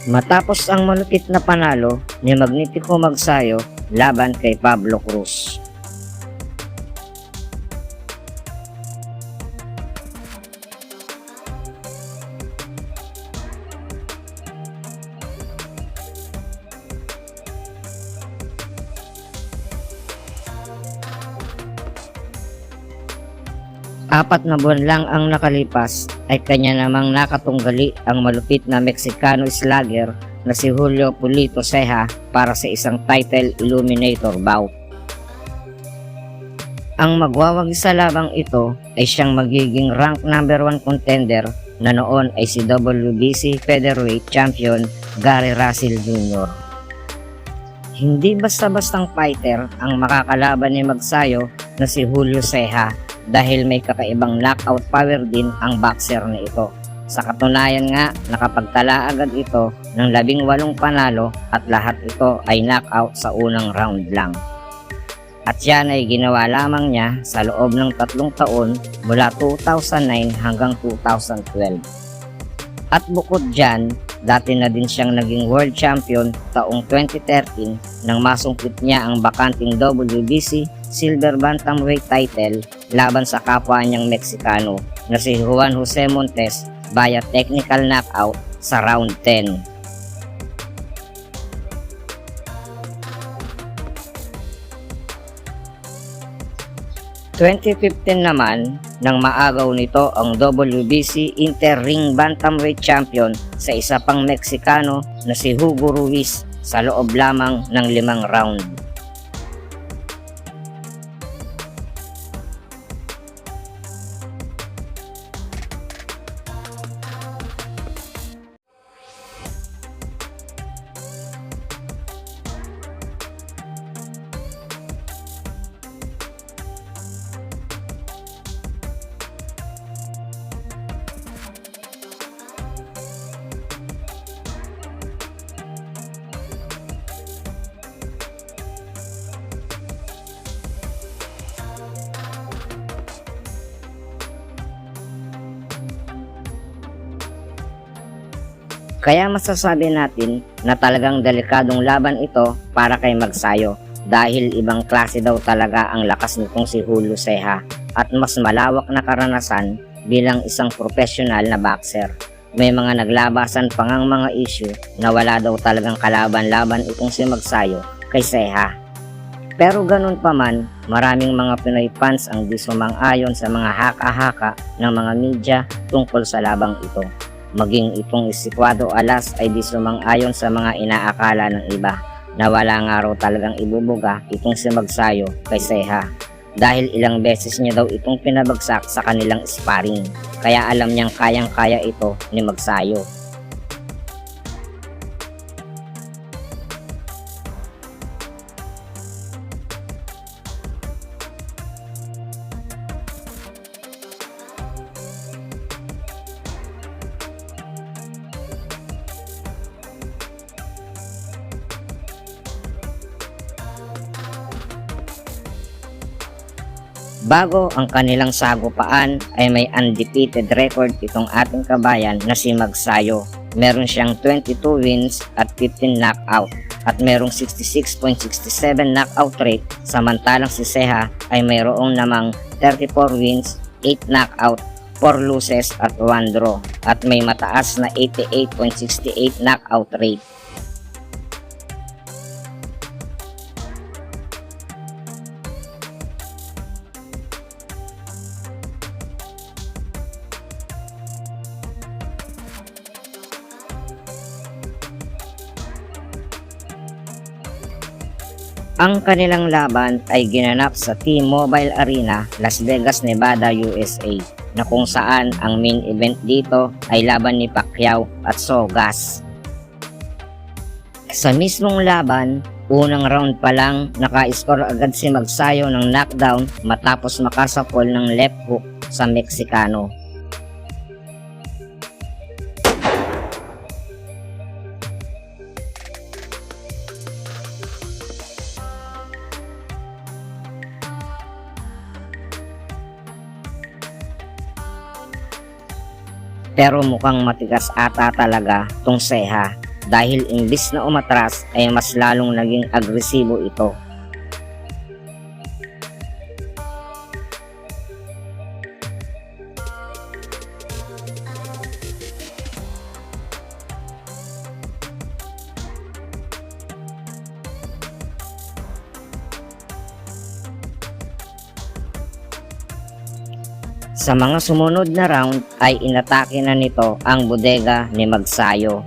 Matapos ang malupit na panalo ni Magnifico Magsayo laban kay Pablo Cruz. Apat na buwan lang ang nakalipas ay kanya namang nakatunggali ang malupit na Meksikano slugger na si Julio Pulito Ceja para sa isang title eliminator bout. Ang magwawagi sa labang ito ay siyang magiging rank number 1 contender na noon ay si WBC Featherweight Champion Gary Russell Jr. Hindi basta-bastang fighter ang makakalaban ni Magsayo na si Julio Ceja dahil may kakaibang knockout power din ang boxer na ito. Sa katunayan nga, nakapagtala agad ito ng 18 panalo at lahat ito ay knockout sa unang round lang. At yan ay ginawa lamang niya sa loob ng 3 taon mula 2009 hanggang 2012. At bukod dyan, dati na din siyang naging world champion taong 2013 nang masungkit niya ang bakanting WBC silver bantamweight title laban sa kapwa niyang Meksikano na si Juan Jose Montes via technical knockout sa round 10. Noong 2015 naman, nang maagaw nito ang WBC Inter-Ring Bantamweight Champion sa isa pang Meksikano na si Hugo Ruiz sa loob lamang ng 5 round. Kaya masasabi natin na talagang delikadong laban ito para kay Magsayo dahil ibang klase daw talaga ang lakas nitong si Julio Ceja at mas malawak na karanasan bilang isang professional na boxer. May mga naglabasan pang ang mga issue na wala daw talagang kalaban-laban itong si Magsayo kay Ceja. Pero ganun pa man, maraming mga Pinoy fans ang di sumang-ayon sa mga haka-haka ng mga media tungkol sa labang ito. Maging itong si Cuadro Alas ay di sumang-ayon sa mga inaakala ng iba na wala nga raw talagang ibubuga itong si Magsayo kay Ceja dahil ilang beses niya daw itong pinabagsak sa kanilang sparring, kaya alam niyang kayang-kaya ito ni Magsayo. Bago ang kanilang sagupaan ay may undefeated record itong ating kabayan na si Magsayo. Meron siyang 22 wins at 15 knockout at merong 66.67 knockout rate, samantalang si Ceja ay mayroong namang 34 wins, 8 knockout, 4 losses at 1 draw at may mataas na 88.68 knockout rate. Ang kanilang laban ay ginanap sa T-Mobile Arena, Las Vegas, Nevada, USA, na kung saan ang main event dito ay laban ni Pacquiao at Sogas. Sa mismong laban, unang round pa lang naka-score agad si Magsayo ng knockdown matapos makasapol ng left hook sa Meksikano. Pero mukhang matigas ata talaga tong Ceja dahil imbis na umatras ay mas lalong naging agresibo ito. Sa mga sumunod na round ay inatake na nito ang bodega ni Magsayo.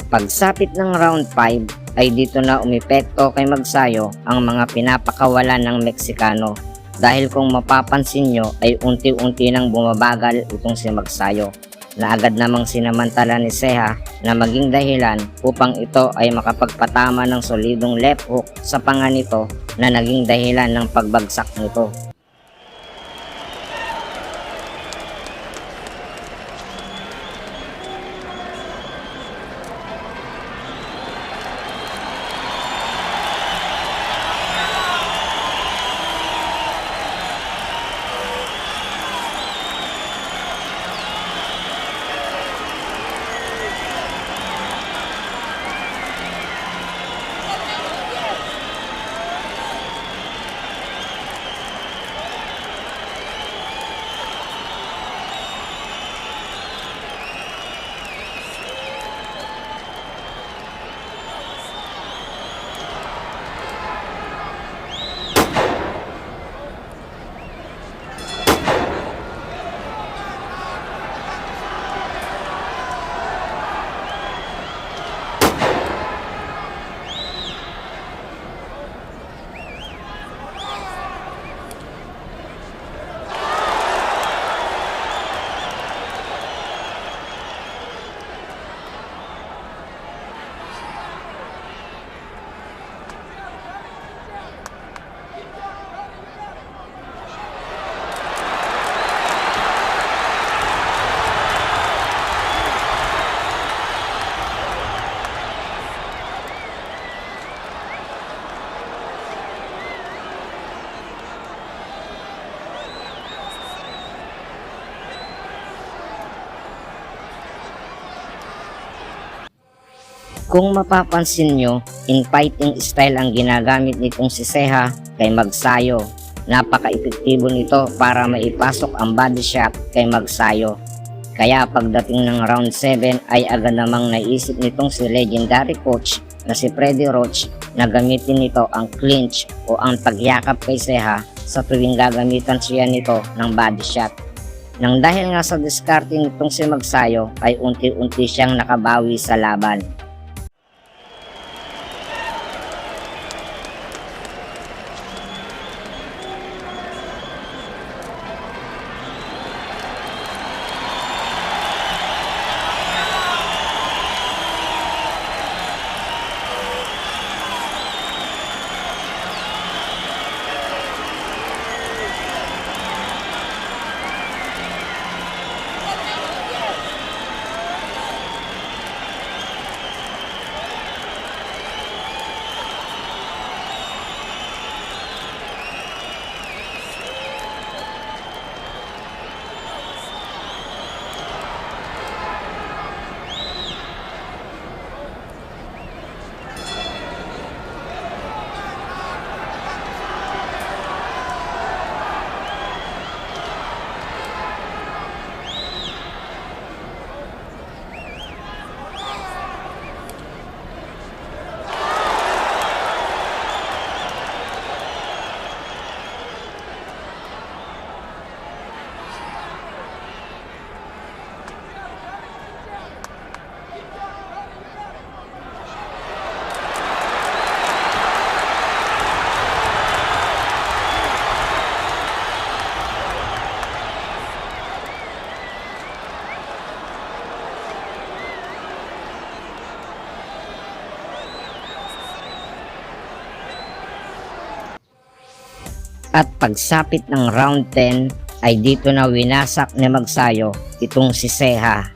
Pagsapit ng round 5 ay dito na umepekto kay Magsayo ang mga pinapakawalan ng Meksikano, dahil kung mapapansin nyo ay unti-unti nang bumabagal itong si Magsayo, na agad namang sinamantala ni Ceja na maging dahilan upang ito ay makapagpatama ng solidong left hook sa panga nito na naging dahilan ng pagbagsak nito. Kung mapapansin nyo, in fighting style ang ginagamit nitong si Ceja kay Magsayo. Napaka-epektibo nito para maipasok ang body shot kay Magsayo. Kaya pagdating ng round 7 ay agad namang naisip nitong si legendary coach na si Freddie Roach na gamitin nito ang clinch o ang pagyakap kay Ceja sa tuwing gagamitan siya nito ng body shot. Nang dahil nga sa diskarte nitong si Magsayo ay unti-unti siyang nakabawi sa laban. At pagsapit ng round 10 ay dito na winasak ni Magsayo itong si Ceja.